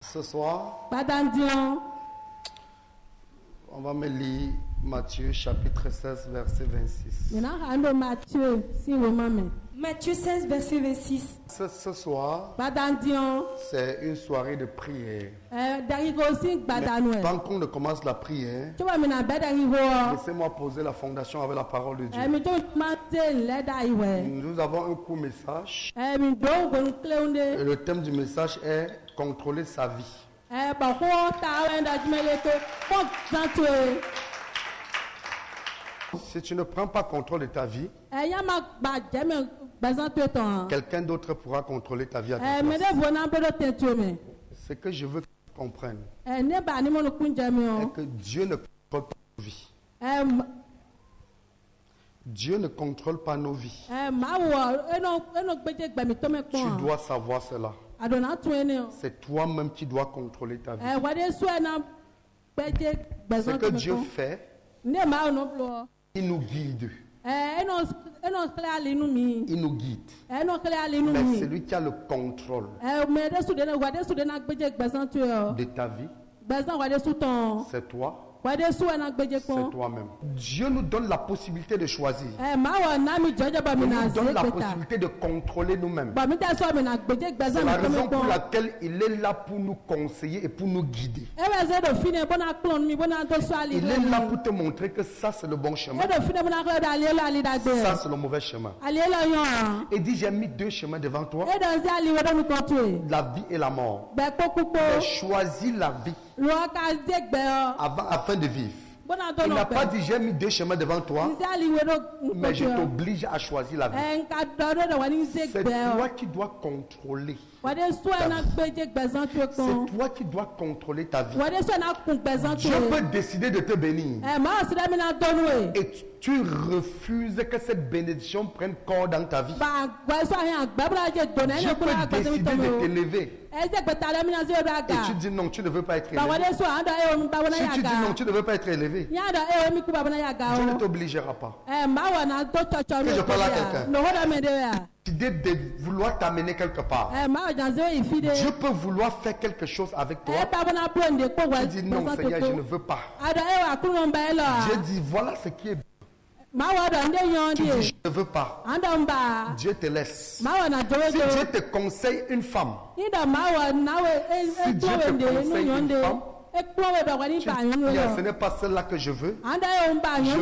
Ce soir, Badandion, on va me lire Matthieu chapitre 16, verset 26. maintenant rando Matthieu, si vous m'aimez. Matthieu 16, verset 26. Ce soir, Badandion, c'est une soirée de prière. d'arrigo aussi Badanoué. Avant qu'on ne commence la prière, Tu vois, maintenant, d'arrigo. laissez-moi poser la fondation avec la parole de Dieu. Mais tu m'as dit, l'aide à y ouais. Nous avons un court message Mais donc, on clé et le thème du message est contrôler sa vie. bah, quoi, t'as un d'admettre que, faut que tu Si tu ne prends pas contrôle de ta vie, y a ma j'aime besoin de temps. quelqu'un d'autre pourra contrôler ta vie à ta Mais place. de bon, on peut le tenir. Ce que je veux que tu comprennes Ne pas ni mon coup est jamais. que Dieu ne contrôle pas nos vies. Dieu ne contrôle pas nos vies. Tu dois savoir cela. C'est toi-même qui dois contrôler ta vie. Ce que Dieu fait, il nous guide. Il nous guide. Mais c'est lui qui a le contrôle de ta vie. C'est toi. C'est toi-même. Dieu nous donne la possibilité de choisir. Il nous donne la possibilité de contrôler nous-mêmes. C'est la raison pour laquelle il est là pour nous conseiller et pour nous guider. Il est là pour te montrer que ça c'est le bon chemin. Ça c'est le mauvais chemin. Il dit j'ai mis deux chemins devant toi, la vie et la mort. Mais choisis la vie afin de vivre. Il n'a pas dit j'ai mis deux chemins devant toi, mais je t'oblige à choisir la vie. C'est toi qui dois contrôler. C'est toi qui dois contrôler ta vie. Dieu peut décider de te bénir. Et tu refuses que cette bénédiction prenne corps dans ta vie. Dieu peut décider de t'élever. Et tu dis non, tu ne veux pas être élevé. Si tu dis non, tu ne veux pas être élevé, Dieu ne t'obligera pas. Que je parle à quelqu'un. L'idée de vouloir t'amener quelque part. Dieu peut vouloir faire quelque chose avec toi. Tu dis non, Seigneur, je ne veux pas. Dieu dit voilà ce qui est bon. Tu dis je ne veux pas. Dieu te laisse. Si Dieu te conseille une femme, si Dieu te conseille une femme, tu dis, ce n'est pas celle-là que je veux. Je veux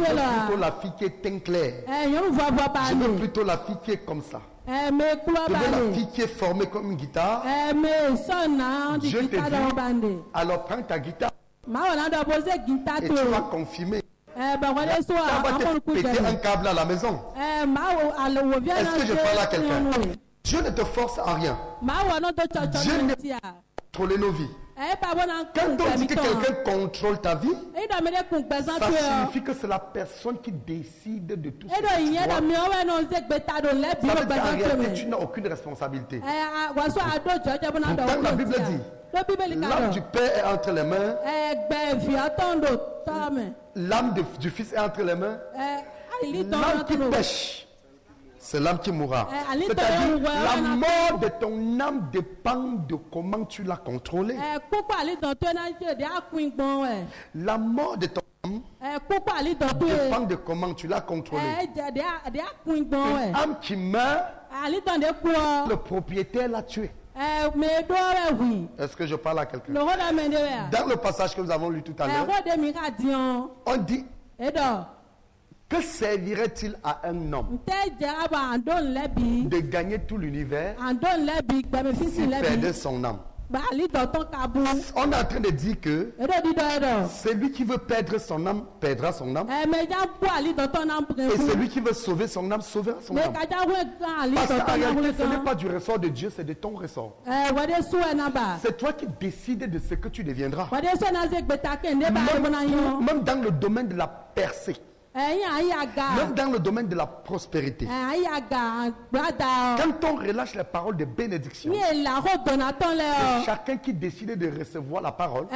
plutôt la fille qui est teint clair. Je veux plutôt la fille qui est comme ça. Je veux la fille qui est formée comme une guitare. Dieu te dit, alors prends ta guitare et tu vas confirmer. Ça va te péter un câble à la maison. Est-ce que je parle à quelqu'un? Dieu ne te force à rien. Dieu ne contrôle nos vies. Quand on dit que quelqu'un contrôle ta vie, ça signifie que c'est la personne qui décide de tout ce que tu vois. Ça veut dire qu'en réalité, tu n'as aucune responsabilité. Pourtant, la Bible dit, l'âme du Père est entre les mains, l'âme du Fils est entre les mains, l'âme qui pêche, c'est l'âme qui mourra. C'est-à-dire, la mort de ton âme dépend de comment tu l'as contrôlée. La mort de ton âme dépend de comment tu l'as contrôlée. Une âme qui meurt, le propriétaire l'a tué. Est-ce que je parle à quelqu'un? Dans le passage que nous avons lu tout à l'heure, on dit que servirait-il à un homme de gagner tout l'univers s'il perdait son âme? On est en train de dire que celui qui veut perdre son âme perdra son âme, et celui qui veut sauver son âme sauvera son âme. Parce qu'en réalité, ce n'est pas du ressort de Dieu, c'est de ton ressort. C'est toi qui décides de ce que tu deviendras. Même dans le domaine de la percée, même dans le domaine de la prospérité, quand on relâche les paroles de bénédiction, c'est chacun qui décide de recevoir la parole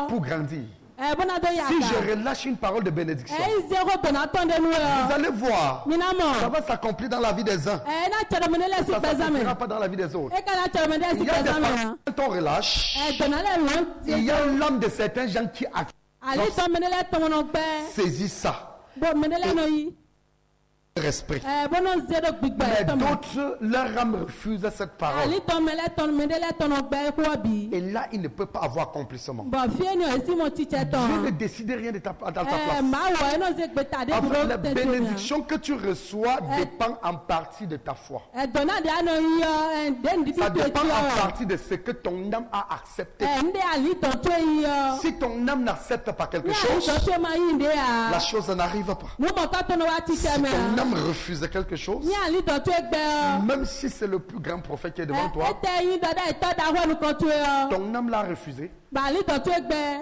pour grandir. Si je relâche une parole de bénédiction, vous allez voir, ça va s'accomplir dans la vie des uns. Ça ne s'accomplira pas dans la vie des autres. Il y a des paroles quand on relâche, il y a l'âme de certains gens qui saisissent ça. Esprit. Mais d'autres, leur âme refuse cette parole. Et là, il ne peut pas avoir accomplissement. Dieu ne décide rien de dans ta place. Enfin, la bénédiction que tu reçois dépend en partie de ta foi. Ça dépend en partie de ce que ton âme a accepté. Si ton âme n'accepte pas quelque chose, la chose n'arrive pas. Si ton âme refuse quelque chose, même si c'est le plus grand prophète qui est devant toi, ton âme l'a refusé.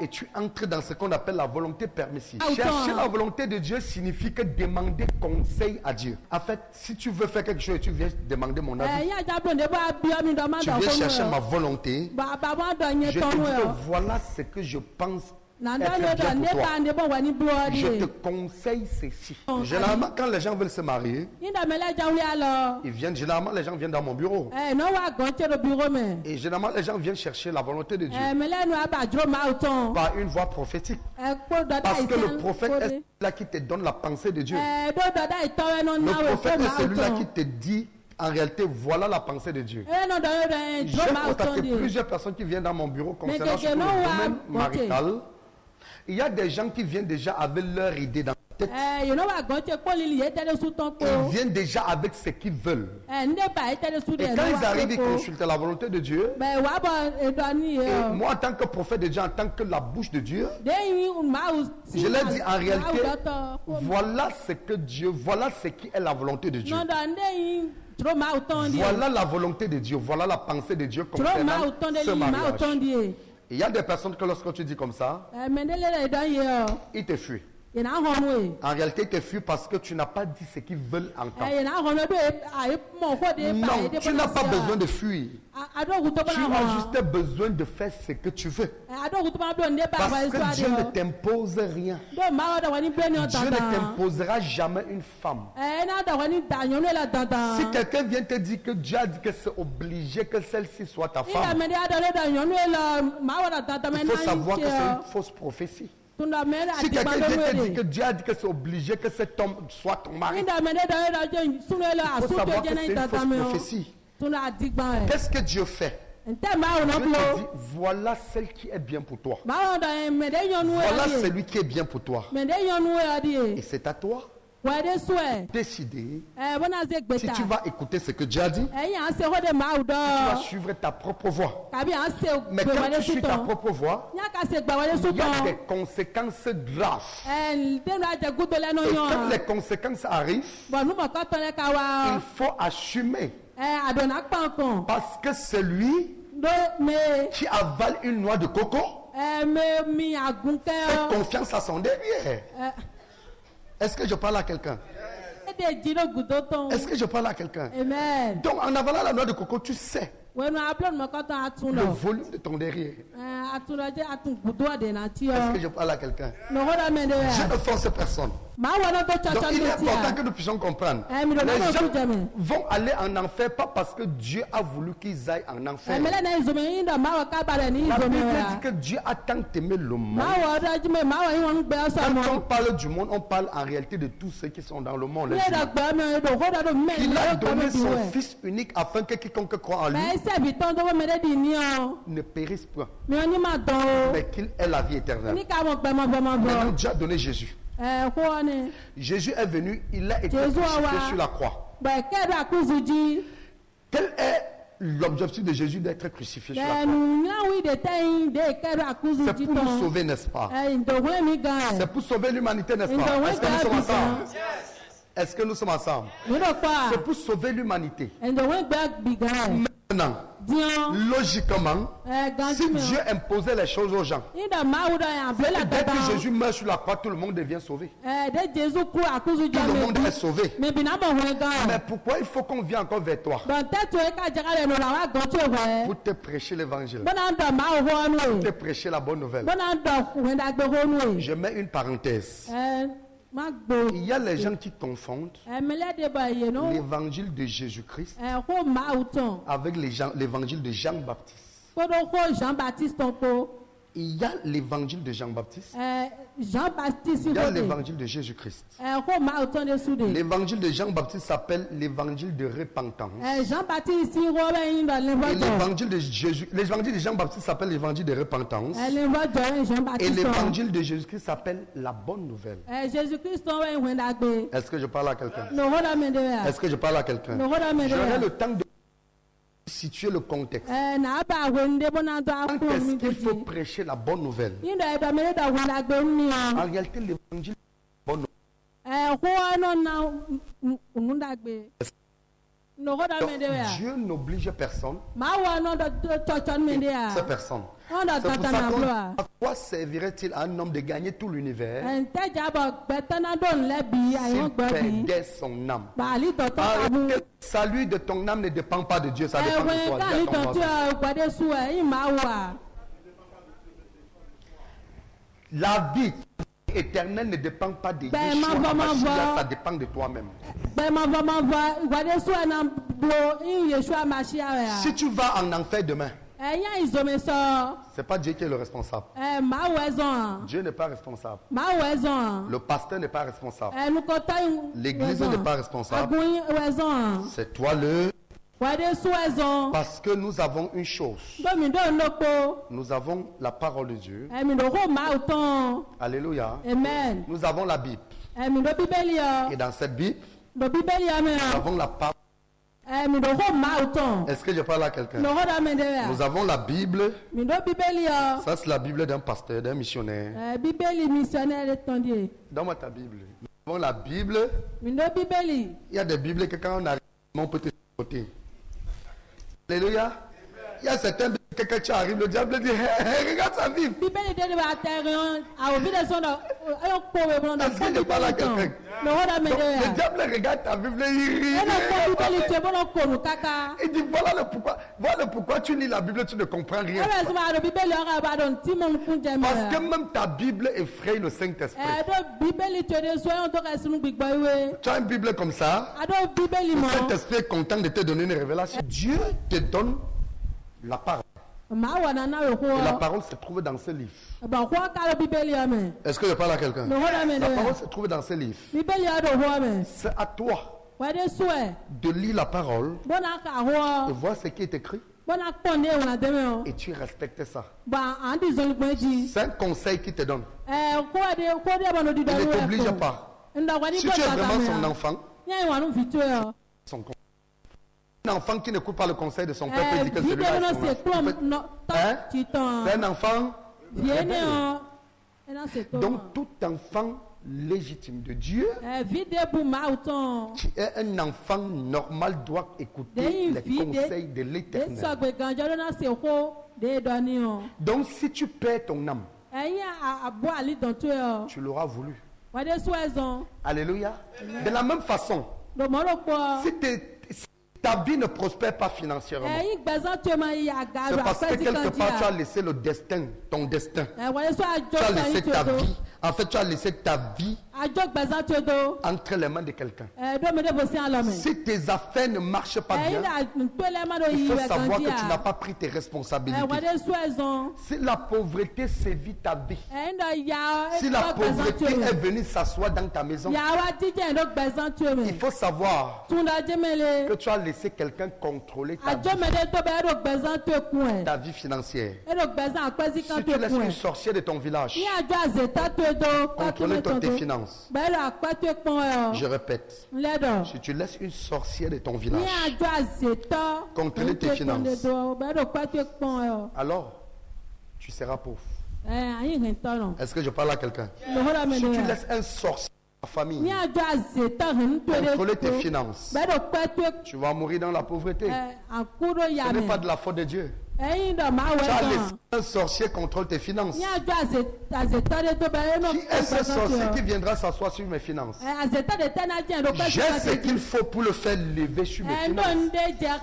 Et tu entres dans ce qu'on appelle la volonté permissive. Chercher la volonté de Dieu signifie que demander conseil à Dieu. En fait, si tu veux faire quelque chose et tu viens demander mon avis, tu viens chercher ma volonté, je te dis que voilà ce que je pense être bien pour toi. Je te conseille ceci. Généralement, quand les gens veulent se marier, généralement les gens viennent dans mon bureau. Et généralement les gens viennent chercher la volonté de Dieu par une voix prophétique. Parce que le prophète est celui-là qui te donne la pensée de Dieu. Le prophète est celui-là qui te dit en réalité, voilà la pensée de Dieu. J'ai constaté plusieurs personnes qui viennent dans mon bureau concernant le domaine marital. Il y a des gens qui viennent déjà avec leur idée dans la tête. Ils viennent déjà avec ce qu'ils veulent. Et quand ils arrivent, ils consultent la volonté de Dieu. Et moi, en tant que prophète de Dieu, en tant que la bouche de Dieu, je leur dis en réalité, voilà ce que Dieu, voilà ce qui est la volonté de Dieu. Voilà la volonté de Dieu, voilà la pensée de Dieu concernant ce mariage. Il y a des personnes que lorsque tu dis comme ça, ils te fuient. En réalité, ils te fuient parce que tu n'as pas dit ce qu'ils veulent entendre. Non, tu n'as pas besoin de fuir. Tu as juste besoin de faire ce que tu veux. Parce que Dieu ne t'impose rien. Dieu ne t'imposera jamais une femme. Si quelqu'un vient te dire que Dieu a dit que c'est obligé que celle-ci soit ta femme, il faut savoir que c'est une fausse prophétie. Si quelqu'un vient te dire que Dieu a dit que c'est obligé que cet homme soit ton mari, il faut savoir que c'est une fausse prophétie. Qu'est-ce que Dieu fait? Dieu te dit, voilà celle qui est bien pour toi. Voilà celui qui est bien pour toi. Et c'est à toi. Décider si tu vas écouter ce que Dieu a dit, tu vas suivre ta propre voie. Mais quand tu suis ta propre voie, il y a des conséquences graves. Et quand les conséquences arrivent, il faut assumer. Parce que celui qui avale une noix de coco fait confiance à son derrière. Est-ce que je parle à quelqu'un? Est-ce que je parle à quelqu'un? Donc en avalant la noix de coco, tu sais le volume de ton derrière. Est-ce que je parle à quelqu'un? Je ne force personne. Donc il est important que nous puissions comprendre. Les gens vont aller en enfer pas parce que Dieu a voulu qu'ils aillent en enfer. La Bible dit que Dieu a tant aimé le monde. Quand on parle du monde, on parle en réalité de tous ceux qui sont dans le monde. Il a donné son Fils unique afin que quiconque croit en lui ne périsse point, mais qu'il ait la vie éternelle. Maintenant, Dieu a donné Jésus. Jésus est venu, il a été crucifié sur la croix. Quel est l'objectif de Jésus d'être crucifié sur la croix? C'est pour nous sauver, n'est-ce pas? C'est pour sauver l'humanité, n'est-ce pas? Est-ce que nous sommes ensemble? Est-ce que nous sommes ensemble? C'est pour sauver l'humanité. Maintenant, logiquement, si Dieu imposait les choses aux gens, dès que Jésus meurt sur la croix, tout le monde devient sauvé. Tout le monde est sauvé. Mais pourquoi il faut qu'on vienne encore vers toi pour te prêcher l'évangile, pour te prêcher la bonne nouvelle? Je mets une parenthèse. Il y a les gens qui confondent l'évangile de Jésus-Christ avec l'évangile de Jean-Baptiste. Il y a l'évangile de Jean-Baptiste. Il y a l'évangile de Jésus-Christ. L'évangile de Jean-Baptiste s'appelle l'évangile de repentance. Et l'évangile de Jean-Baptiste s'appelle l'évangile de repentance. Et l'évangile de Jésus-Christ s'appelle la bonne nouvelle. Est-ce que je parle à quelqu'un? Est-ce que je parle à quelqu'un? J'aurai le temps de situer le contexte. Quand est-ce qu'il faut prêcher la bonne nouvelle? En réalité, l'évangile est la bonne nouvelle. Donc, Dieu n'oblige personne. C'est personne. C'est pour ça à quoi servirait-il à un homme de gagner tout l'univers s'il perdait son âme? Le salut de ton âme ne dépend pas de Dieu, ça dépend de toi. La vie éternelle ne dépend pas de Yeshua, ça dépend de toi-même. Si tu vas en enfer demain, c'est pas Dieu qui est le responsable. Dieu n'est pas responsable. Le pasteur n'est pas responsable. L'église n'est pas responsable. C'est toi parce que nous avons une chose. Nous avons la parole de Dieu. Alléluia. Amen. Nous avons la Bible. Et dans cette Bible, nous avons la parole. Est-ce que je parle à quelqu'un? Nous avons la Bible. Ça, c'est la Bible d'un pasteur, d'un missionnaire. Donne-moi ta Bible. Nous avons la Bible. Il y a des Bibles que quand on arrive, on peut te sauter. Alléluia. Il y a certains que quand tu arrives, le diable dit hey, regarde sa Bible. Est-ce que je parle à quelqu'un? Le diable regarde ta Bible, il rit. Il dit voilà pourquoi tu lis la Bible, tu ne comprends rien. Parce que même ta Bible effraie le Saint-Esprit. Tu as une Bible comme ça, le Saint-Esprit est content de te donner une révélation. Dieu te donne la parole. Et la parole se trouve dans ce livre. Est-ce que je parle à quelqu'un? La parole se trouve dans ce livre. C'est à toi de lire la parole et voir ce qui est écrit. Et tu respectes ça. C'est un conseil qu'il te donne. Il ne t'oblige pas. Si tu es vraiment son enfant, un enfant qui n'écoute pas le conseil de son père peut dire que celui-là c'est un enfant. Donc tout enfant légitime de Dieu qui est un enfant normal doit écouter les conseils de l'Éternel. Donc si tu perds ton âme, tu l'auras voulu. Alléluia. De la même façon, si ta vie ne prospère pas financièrement, c'est parce que quelque part tu as laissé le destin, ton destin. Tu as laissé ta vie. En fait, tu as laissé ta vie entre les mains de quelqu'un. Si tes affaires ne marchent pas bien, il faut savoir que tu n'as pas pris tes responsabilités. Si la pauvreté sévit ta vie, si la pauvreté est venue s'asseoir dans ta maison, il faut savoir que tu as laissé quelqu'un contrôler ta vie financière. Si tu laisses une sorcière de ton village contrôler tes finances, je répète, si tu laisses une sorcière de ton village contrôler tes finances, alors tu seras pauvre. Est-ce que je parle à quelqu'un? Si tu laisses un sorcier ta famille. Contrôler tes finances. Tu vas mourir dans la pauvreté. Ce n'est pas de la faute de Dieu. Tu as laissé un sorcier contrôler tes finances. Qui est ce sorcier qui viendra s'asseoir sur mes finances? J'ai ce qu'il faut pour le faire lever sur mes finances. Tu as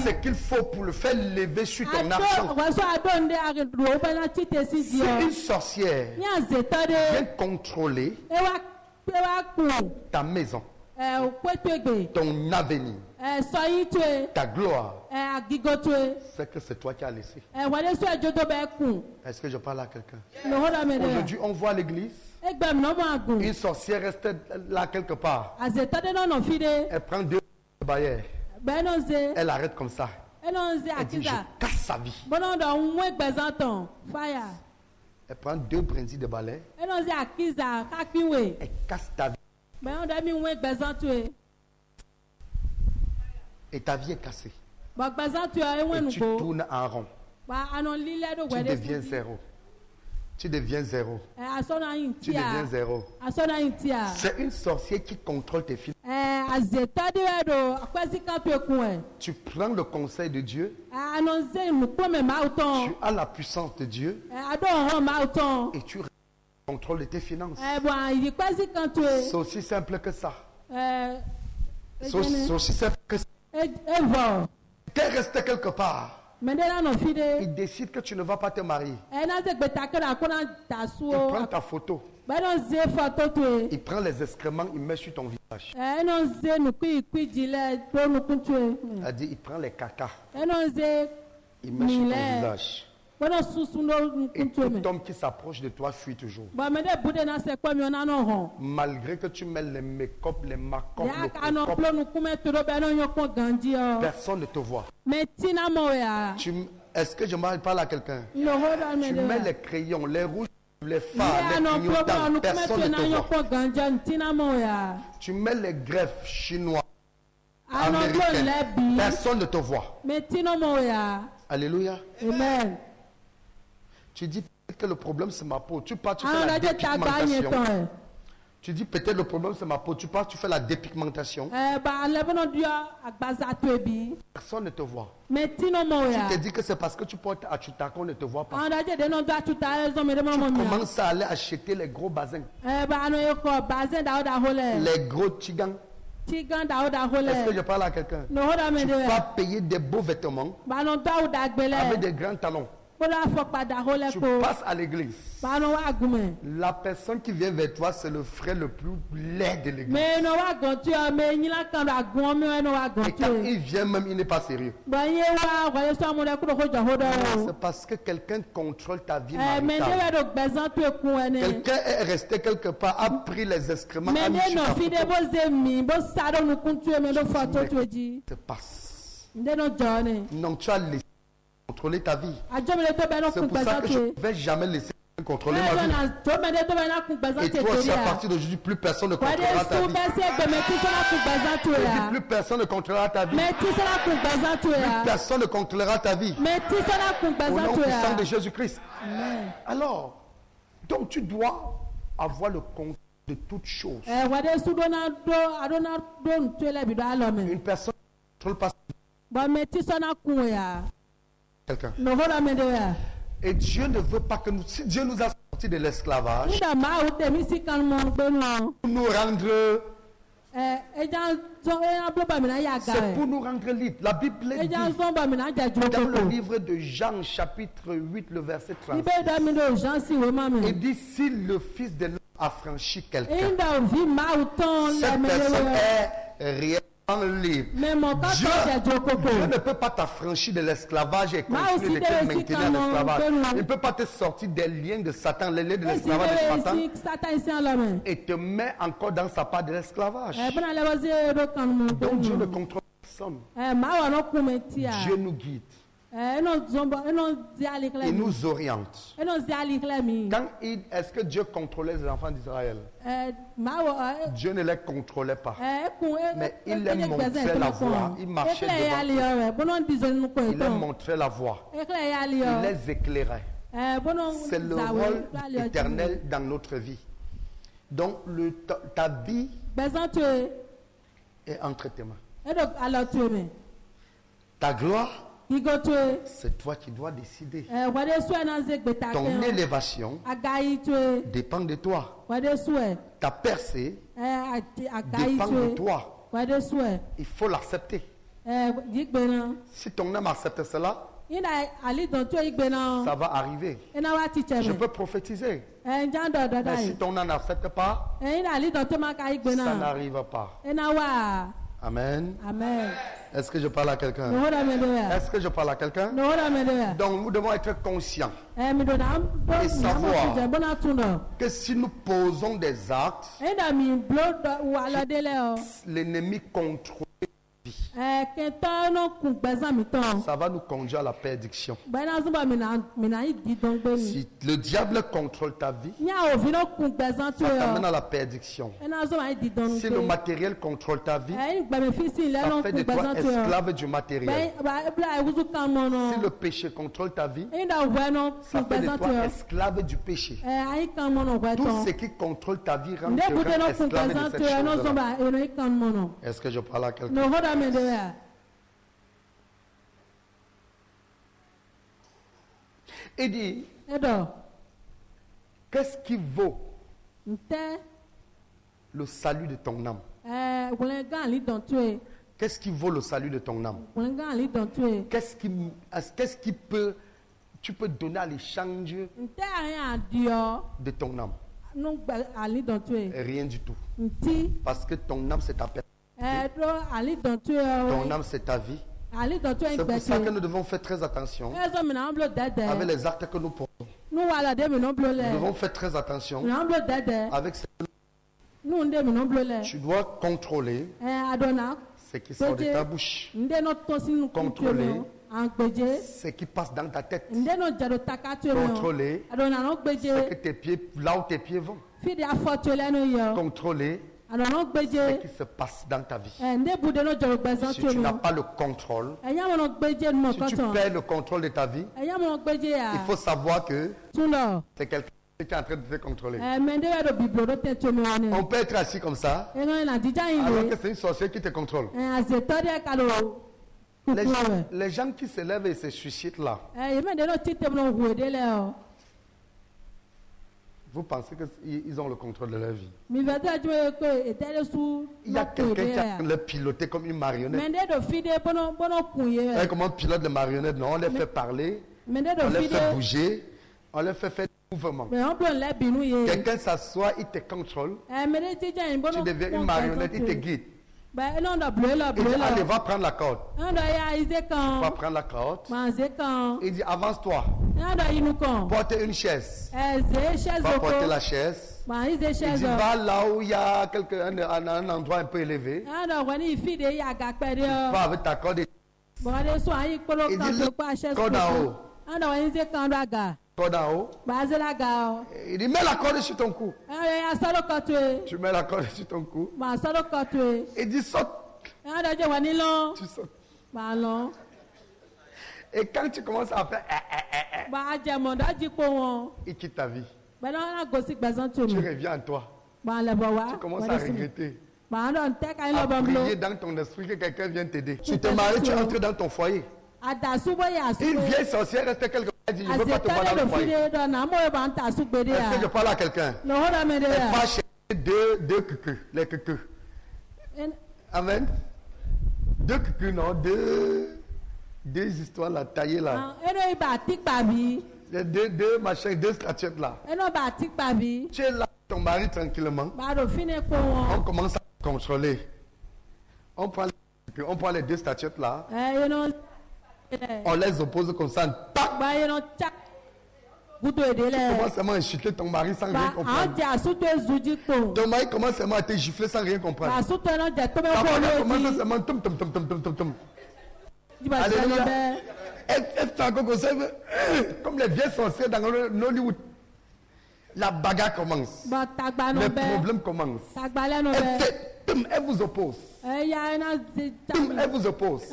ce qu'il faut pour le faire lever sur ton argent. Si une sorcière vient contrôler ta maison, ton avenir, ta gloire, c'est que c'est toi qui as laissé. Est-ce que je parle à quelqu'un? Aujourd'hui, on voit l'église. Une sorcière reste là quelque part. Elle prend 2 baillets. Elle arrête comme ça. Elle dit, je casse sa vie. Elle prend 2 brindilles de balai. Elle casse ta vie. Et ta vie est cassée. Et tu tournes en rond. Tu deviens zéro. Tu deviens zéro. Tu deviens zéro. C'est une sorcière qui contrôle tes finances. Tu prends le conseil de Dieu. Tu as la puissance de Dieu. Et tu contrôles tes finances. C'est aussi simple que ça. C'est aussi simple que ça. Qu'elle reste quelque part. Il décide que tu ne vas pas te marier. Il prend ta photo. Il prend les excréments, il met sur ton visage. Il dit, il prend les caca. Il met sur ton visage. Et tout homme qui s'approche de toi fuit toujours. Malgré que tu mets les make-up, les make-up, personne ne te voit. Est-ce que je parle à quelqu'un? Tu mets les crayons, les rouges, les fards, les clignotants, personne ne te voit. Tu mets les greffes chinois, américains, personne ne te voit. Alléluia. Amen. Tu dis peut-être que le problème c'est ma peau. Tu pars, tu fais la dépigmentation. Tu dis peut-être le problème c'est ma peau. Tu pars, tu fais la dépigmentation. Personne ne te voit. Tu te dis que c'est parce que tu portes Achuta qu'on ne te voit pas. Tu commences à aller acheter les gros bazins. Les gros tigans. Est-ce que je parle à quelqu'un? Tu vas payer des beaux vêtements avec des grands talons. Tu passes à l'église. La personne qui vient vers toi, c'est le frère le plus laid de l'église. Et quand il vient même, il n'est pas sérieux. C'est parce que quelqu'un contrôle ta vie maritale. Quelqu'un est resté quelque part, a pris les excréments, a mis sur ta photo. Se passe. Non, tu as laissé contrôler ta vie. C'est pour ça que je ne vais jamais laisser contrôler ma vie. Et toi aussi, à partir d'aujourd'hui, plus personne ne contrôlera ta vie. Plus personne ne contrôlera ta vie. Plus personne ne contrôlera ta vie. Au nom puissant de Jésus-Christ. Alors, donc tu dois avoir le contrôle de toutes choses. Une personne ne contrôle pas quelqu'un. Et Dieu ne veut pas que nous... Si Dieu nous a sortis de l'esclavage, pour nous rendre... c'est pour nous rendre libres. La Bible dit dans le livre de Jean, chapitre 8, le verset 36. Il dit, si le Fils de l'homme a franchi quelqu'un, cette personne est réellement libre. Dieu ne peut pas t'affranchir de l'esclavage et continuer de te maintenir en esclavage. Il ne peut pas te sortir des liens de Satan, les liens de l'esclavage de Satan, et te met encore dans sa part de l'esclavage. Donc Dieu ne contrôle personne. Dieu nous guide. Il nous oriente. Est-ce que Dieu contrôlait les enfants d'Israël? Dieu ne les contrôlait pas. Mais il leur montrait la voie. Il marchait devant eux. Il leur montrait la voie. Il les éclairait. C'est le rôle éternel dans notre vie. Donc ta vie est entre tes mains. Ta gloire, c'est toi qui dois décider. Ton élévation dépend de toi. Ta percée dépend de toi. Il faut l'accepter. Si ton âme accepte cela, ça va arriver. Je peux prophétiser. Mais si ton âme n'accepte pas, ça n'arrive pas. Amen. Est-ce que je parle à quelqu'un? Est-ce que je parle à quelqu'un? Donc nous devons être conscients et savoir que si nous posons des actes, l'ennemi contrôle. Ça va nous conduire à la perdition. Si le diable contrôle ta vie, ça t'amène à la perdition. Si le matériel contrôle ta vie, ça fait de toi esclave du matériel. Si le péché contrôle ta vie, ça fait de toi esclave du péché. Tout ce qui contrôle ta vie rend esclave de cette chose-là. Est-ce que je parle à quelqu'un? Et dit, qu'est-ce qui vaut le salut de ton âme? Qu'est-ce qui vaut le salut de ton âme? Qu'est-ce qui peut, tu peux donner à l'échange de ton âme? Rien du tout. Parce que ton âme, c'est ta personne. Ton âme, c'est ta vie. C'est pour ça que nous devons faire très attention avec les actes que nous posons. Nous devons faire très attention avec ce que tu dois contrôler ce qui sort de ta bouche. Contrôler ce qui passe dans ta tête. Contrôler ce que tes pieds, là où tes pieds vont. Contrôler ce qui se passe dans ta vie. Si tu n'as pas le contrôle, si tu perds le contrôle de ta vie, il faut savoir que c'est quelqu'un qui est en train de te contrôler. On peut être assis comme ça, alors que c'est une sorcière qui te contrôle. Les gens qui se lèvent et se suicident là, vous pensez qu'ils ont le contrôle de leur vie? Il y a quelqu'un qui a le piloté comme une marionnette. Comment on pilote les marionnettes? Non, on les fait parler, on les fait bouger, on les fait faire des mouvements. Quelqu'un s'assoit, il te contrôle. Tu deviens une marionnette, il te guide. Il dit, allez, va prendre la corde. Va prendre la corde. Il dit, avance-toi. Porte une chaise. Va porter la chaise. Il dit, va là où il y a un endroit un peu élevé. Va avec ta corde. Il dit, corde en haut. Corde en haut. Il dit, mets la corde sur ton cou. Tu mets la corde sur ton cou. Il dit, saute. Tu sautes. Et quand tu commences à faire il quitte ta vie. Tu reviens en toi. Tu commences à regretter. À prier dans ton esprit que quelqu'un vienne t'aider. Tu te maries, tu entres dans ton foyer. Une vieille sorcière reste quelque part et dit, je ne veux pas te voir dans le foyer. Est-ce que je parle à quelqu'un? Elle va chercher deux cucus, les cucus. Amen. Deux cucus, non, deux histoires là, taillées là. Deux machins, deux statuettes là. Tu es là, ton mari tranquillement. On commence à contrôler. On prend les deux statuettes là. On les oppose comme ça. Tu commences seulement à insulter ton mari sans rien comprendre. Ton mari commence seulement à te gifler sans rien comprendre. Elle commence seulement Alléluia. Elle fait encore comme les vieilles sorcières dans Hollywood. La bagarre commence. Les problèmes commencent. Elle fait Elle vous oppose. Elle vous oppose.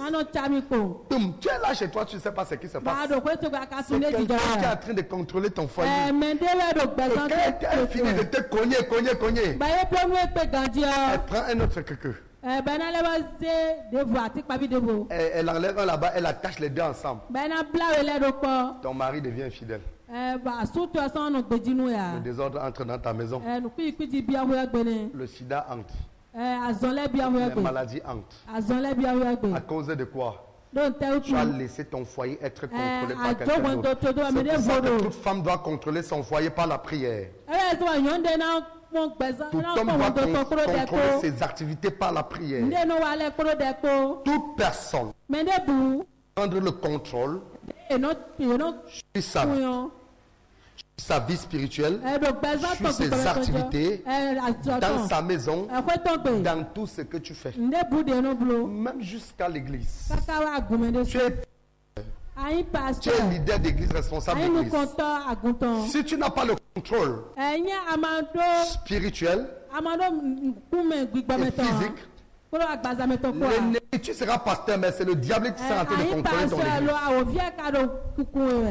Tu es là chez toi, tu ne sais pas ce qui se passe. C'est quelqu'un qui est en train de contrôler ton foyer. Et quand elle finit de te cogner, elle prend un autre quelqu'un. Elle enlève un là-bas, elle attache les deux ensemble. Ton mari devient infidèle. Le désordre entre dans ta maison. Le sida entre. Les maladies entrent. À cause de quoi? Tu as laissé ton foyer être contrôlé par quelqu'un d'autre. C'est pour ça que toute femme doit contrôler son foyer par la prière. Tout homme doit contrôler ses activités par la prière. Toute personne prendre le contrôle sur sa vie spirituelle, sur ses activités, dans sa maison, dans tout ce que tu fais, même jusqu'à l'église. Tu es leader d'église, responsable d'église. Si tu n'as pas le contrôle spirituel et physique, tu seras pasteur, mais c'est le diable qui sera en train de contrôler ton église.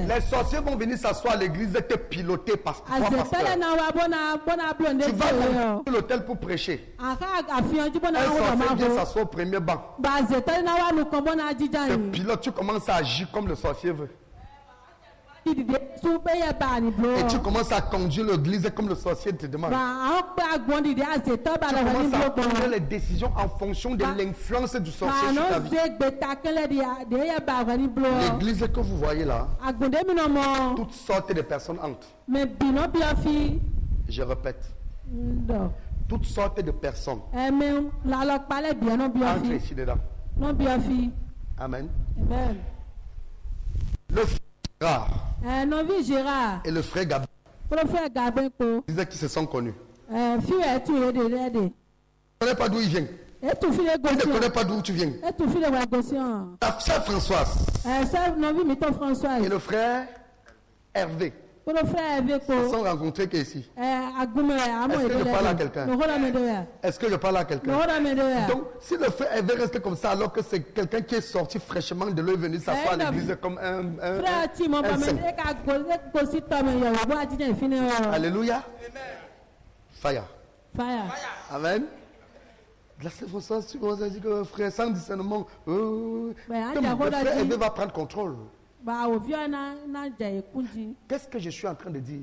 Les sorciers vont venir s'asseoir à l'église et te piloter parce que toi, pasteur. Tu vas dans l'hôtel pour prêcher. Un sorcier vient s'asseoir au premier banc. Te pilote, tu commences à agir comme le sorcier veut. Et tu commences à conduire l'église comme le sorcier te demande. Tu commences à prendre les décisions en fonction de l'influence du sorcier sur ta vie. L'église que vous voyez là, toutes sortes de personnes entrent. Je répète. Toutes sortes de personnes entrent ici dedans. Amen. Le Gérard et le frère Gabriel disaient qu'ils se sont connus. Tu ne connais pas d'où ils viennent. Tu ne connais pas d'où tu viens. Ta sœur Françoise et le frère Hervé se sont rencontrés qu'ici. Est-ce que je parle à quelqu'un? Est-ce que je parle à quelqu'un? Donc, si le frère Hervé reste comme ça, alors que c'est quelqu'un qui est sorti fraîchement de l'eau et venu s'asseoir à l'église comme un saint. Alléluia. Fire. Amen. La sœur Françoise, tu commences à dire que frère, sans discernement, le frère Hervé va prendre contrôle. Qu'est-ce que je suis en train de dire?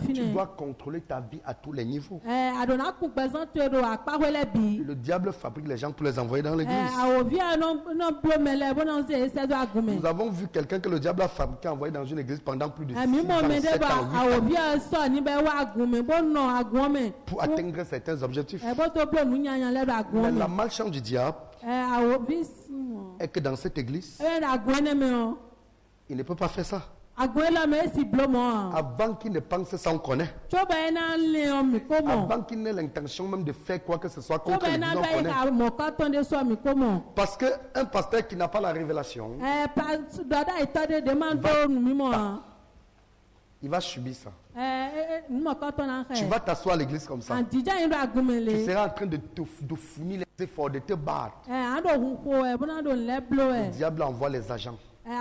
Tu dois contrôler ta vie à tous les niveaux. Le diable fabrique les gens pour les envoyer dans l'église. Nous avons vu quelqu'un que le diable a fabriqué envoyé dans une église pendant plus de 6 ans, 7 ans, 8 ans, pour atteindre certains objectifs. Mais la malchance du diable est que dans cette église, il ne peut pas faire ça. Avant qu'il ne pense ça, on connaît. Avant qu'il n'ait l'intention même de faire quoi que ce soit contre l'église, on connaît. Parce qu'un pasteur qui n'a pas la révélation, il va subir ça. Tu vas t'asseoir à l'église comme ça. Tu seras en train de fournir les efforts, de te battre. Le diable envoie les agents. Il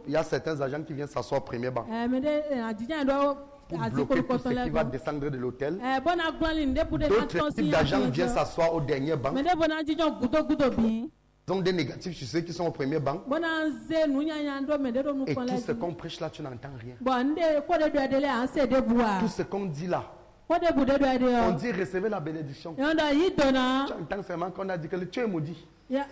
y a certains agents qui viennent s'asseoir au premier banc pour bloquer tout ce qui va descendre de l'hôtel. D'autres types d'agents viennent s'asseoir au dernier banc. Ils ont des négatifs sur ceux qui sont au premier banc. Et tout ce qu'on prêche là, tu n'entends rien. Tout ce qu'on dit là, on dit recevez la bénédiction. Tu entends seulement qu'on a dit que le Dieu est maudit. Il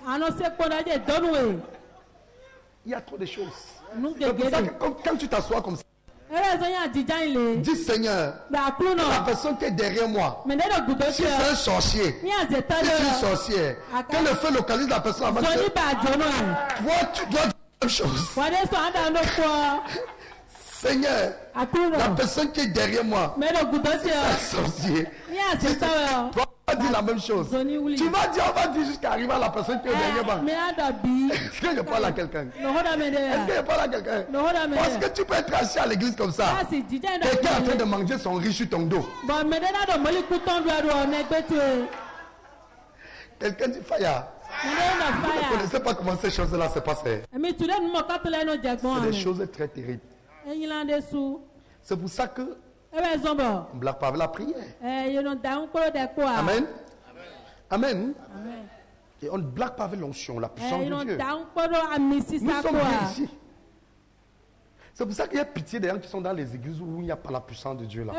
y a trop de choses. C'est pour ça que quand tu t'assois comme ça, dis Seigneur, la personne qui est derrière moi, si c'est un sorcier, si c'est une sorcière, que le feu localise la personne avant que toi, tu dois dire la même chose. Seigneur, la personne qui est derrière moi, c'est un sorcier. va dire la même chose. Tu vas dire, on va dire jusqu'à arriver à la personne qui est au dernier banc. Est-ce que je parle à quelqu'un? Est-ce que je parle à quelqu'un? Parce que tu peux être assis à l'église comme ça. Quelqu'un est en train de manger son riz sur ton dos. Quelqu'un dit Faya. Vous ne connaissez pas comment ces choses-là se passent. C'est des choses très terribles. C'est pour ça que on blague pas avec la prière. Amen. Amen. Et on ne blague pas avec l'onction, la puissance de Dieu. Nous sommes bien ici. C'est pour ça qu'il y a pitié des gens qui sont dans les églises où il n'y a pas la puissance de Dieu là.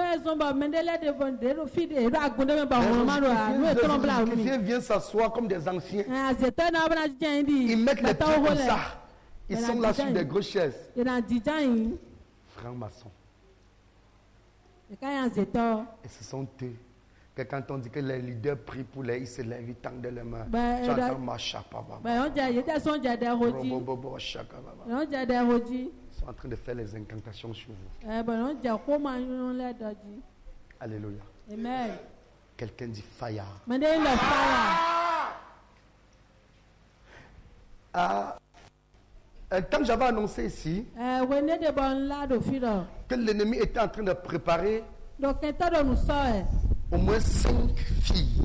Les viennent s'asseoir comme des anciens. Ils mettent les pieds comme ça. Ils sont là sur des grosses chaises. Francs-maçons. Et ce sont eux. Que quand on dit que les leaders prient pour les, ils se lèvent, ils tendent les mains. Tu entends ma chapa. Ils sont en train de faire les incantations sur vous. Alléluia. Amen. Quelqu'un dit fire. Quand j'avais annoncé ici que l'ennemi était en train de préparer au moins 5 filles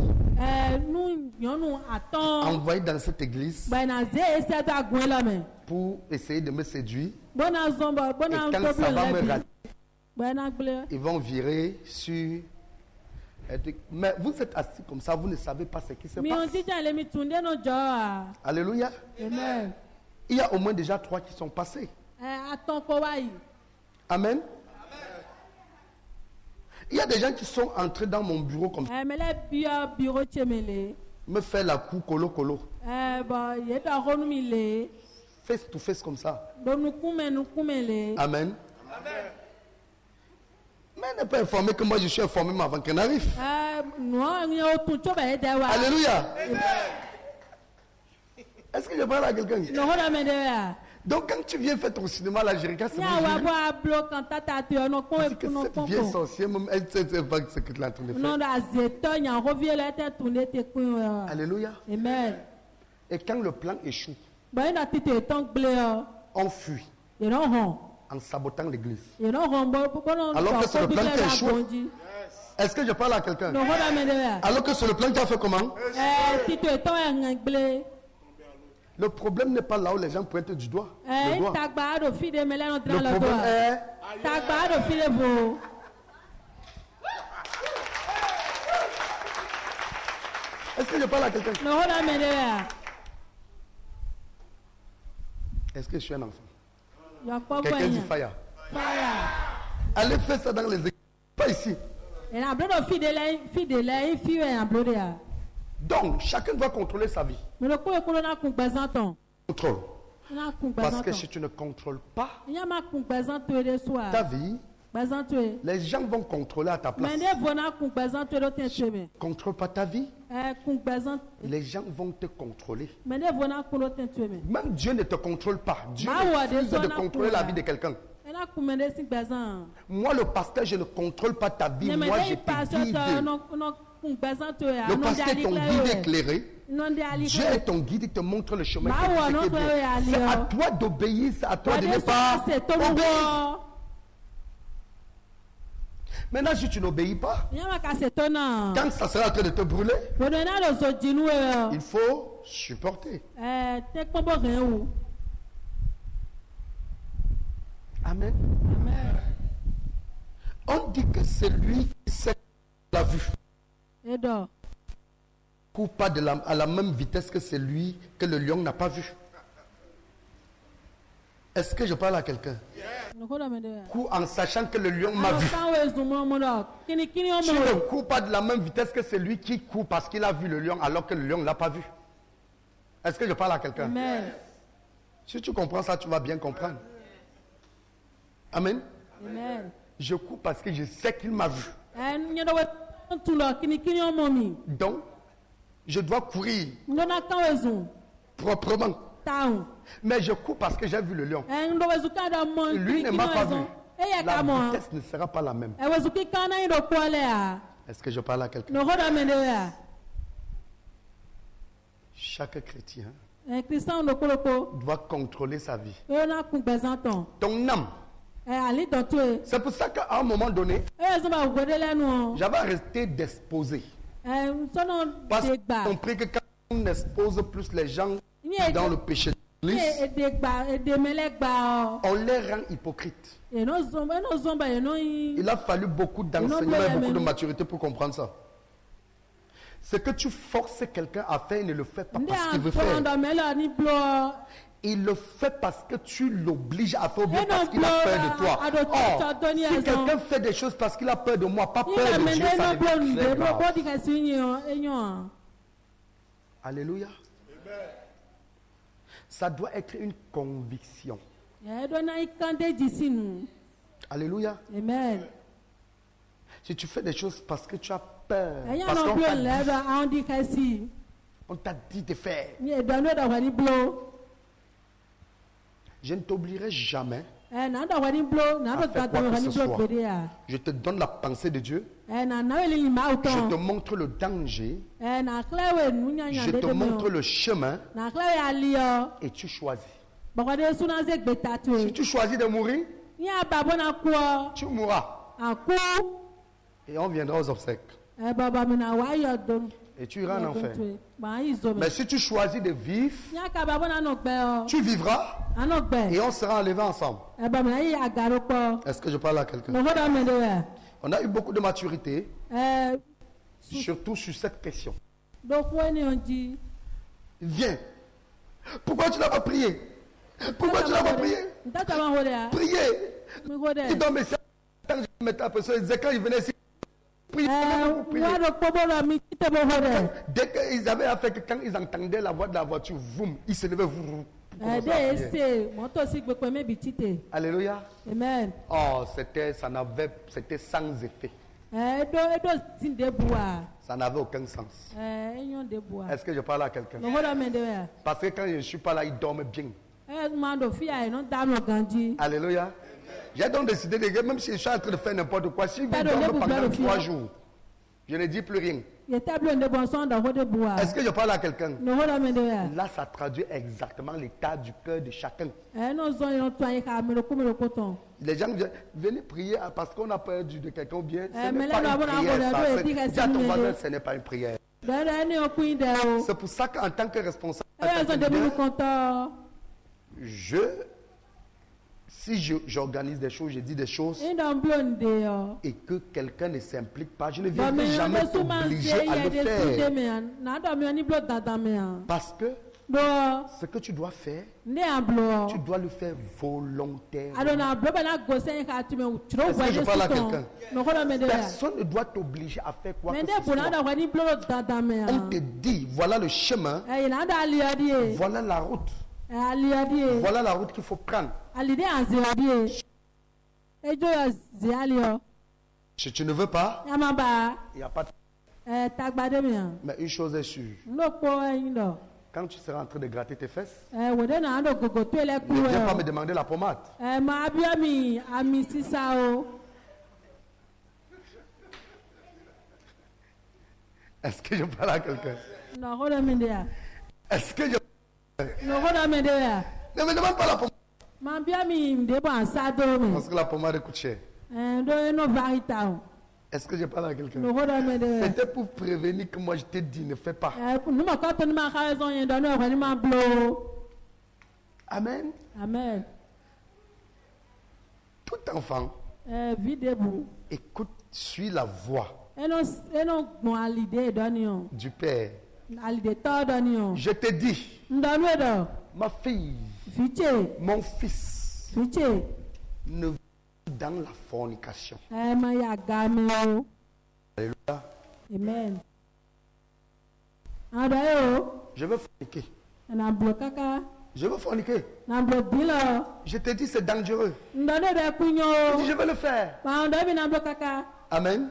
envoyées dans cette église pour essayer de me séduire. Et quand ça va me rater, ils vont virer sur... Mais vous êtes assis comme ça, vous ne savez pas ce qui se passe. Alléluia. Amen. Il y a au moins déjà 3 qui sont passés. Amen. Il y a des gens qui sont entrés dans mon bureau comme ça. Me faire la coup colo. Face to face comme ça. Amen. Mais elle n'est pas informé que moi je suis informé avant qu'elle n'arrive. Alléluia. Est-ce que je parle à quelqu'un? Donc quand tu viens faire ton cinéma à la Jérica, c'est bon. Que cette vieille sorcière, elle sait pas ce que tu es en train de faire. Alléluia. Amen. Et quand le plan échoue, on fuit en sabotant l'église. Alors que c'est le plan qui échoue. Est-ce que je parle à quelqu'un? Alors que c'est le plan qui a fait comment? Le problème n'est pas là où les gens pointent du doigt. Le problème est... Est-ce que je parle à quelqu'un? Est-ce que je suis un enfant? Quelqu'un dit fire. Allez faire ça dans les églises. Pas ici. Donc, chacun doit contrôler sa vie. Contrôle. Parce que si tu ne contrôles pas ta vie, les gens vont contrôler à ta place. Si tu ne contrôles pas ta vie, les gens vont te contrôler. Même Dieu ne te contrôle pas. Dieu refuse de contrôler la vie de quelqu'un. Moi, le pasteur, je ne contrôle pas ta vie. Moi, je te guide. Le pasteur est ton guide éclairé. Dieu est ton guide, il te montre le chemin. C'est à toi d'obéir, c'est à toi de ne pas obéir. Maintenant, si tu n'obéis pas, quand ça sera en train de te brûler, il faut supporter. Amen. On dit que c'est lui qui sait la vue. Court pas à la même vitesse que celui que le lion n'a pas vu. Est-ce que je parle à quelqu'un? Cours en sachant que le lion m'a vu. Tu ne cours pas de la même vitesse que celui qui court parce qu'il a vu le lion alors que le lion ne l'a pas vu. Est-ce que je parle à quelqu'un? Si tu comprends ça, tu vas bien comprendre. Amen. Je cours parce que je sais qu'il m'a vu. Donc, je dois courir proprement. Mais je cours parce que j'ai vu le lion. Lui ne m'a pas vu. La vitesse ne sera pas la même. Est-ce que je parle à quelqu'un? Chaque chrétien doit contrôler sa vie. Ton âme. C'est pour ça qu'à un moment donné, j'avais arrêté d'exposer. Parce qu'on prie que quand on expose plus les gens dans le péché, on les rend hypocrites. Il a fallu beaucoup d'enseignement et beaucoup de maturité pour comprendre ça. Ce que tu forces quelqu'un à faire, il ne le fait pas parce qu'il veut faire. Il le fait parce que tu l'obliges à faire bien parce qu'il a peur de toi. Or, si quelqu'un fait des choses parce qu'il a peur de moi, pas peur de Dieu, ça devient très grave. Alléluia. Ça doit être une conviction. Alléluia. Amen. Si tu fais des choses parce que tu as peur, parce qu'on t'a dit de faire, je ne t'oublierai jamais à faire quoi que ce soit. Je te donne la pensée de Dieu. Je te montre le danger. Je te montre le chemin. Et tu choisis. Si tu choisis de mourir, tu mourras. Et on viendra aux obsèques. Et tu iras en enfer. Mais si tu choisis de vivre, tu vivras. Et on sera enlevés ensemble. Est-ce que je parle à quelqu'un? On a eu beaucoup de maturité, surtout sur cette question. Viens. Pourquoi tu n'as pas prié? Pourquoi tu n'as pas prié? Priez. Il doit me dire, quand il venait ici, prier. Dès qu'ils avaient affaire que quand ils entendaient la voix de la voiture, vroom, ils se levaient. Vroom, alléluia. Amen. Oh, c'était sans effet. Ça n'avait aucun sens. Est-ce que je parle à quelqu'un? Parce que quand je ne suis pas là, ils dorment bien. Alléluia. J'ai donc décidé de même si je suis en train de faire n'importe quoi, si vous dormez pendant 3 jours, je ne dis plus rien. Est-ce que je parle à quelqu'un? Là, ça traduit exactement l'état du cœur de chacun. Les gens viennent, venez prier parce qu'on a peur de quelqu'un ou bien. Ce n'est pas une prière. Dis à ton voisin, ce n'est pas une prière. C'est pour ça qu'en tant que responsable, si j'organise des choses, je dis des choses et que quelqu'un ne s'implique pas, je ne viendrai jamais t'obliger à le faire. Parce que ce que tu dois faire, tu dois le faire volontairement. Est-ce que je parle à quelqu'un? Personne ne doit t'obliger à faire quoi que ce soit. On te dit, voilà le chemin, voilà la route. Voilà la route qu'il faut prendre. Si tu ne veux pas, il n'y a pas de... Mais une chose est sûre. Quand tu seras en train de gratter tes fesses, ne viens pas me demander la pommade. Est-ce que je parle à quelqu'un? Est-ce que je... Ne me demande pas la pommade. Parce que la pommade coûte cher. Est-ce que je parle à quelqu'un? C'était pour prévenir que moi je t'ai dit ne fais pas. Amen. Amen. Tout enfant, écoute, suis la voix du Père. Je te dis, ma fille, mon fils, ne va dans la fornication. Alléluia. Amen. Je veux forniquer. Je veux forniquer. Je te dis c'est dangereux. Je veux le faire. Amen.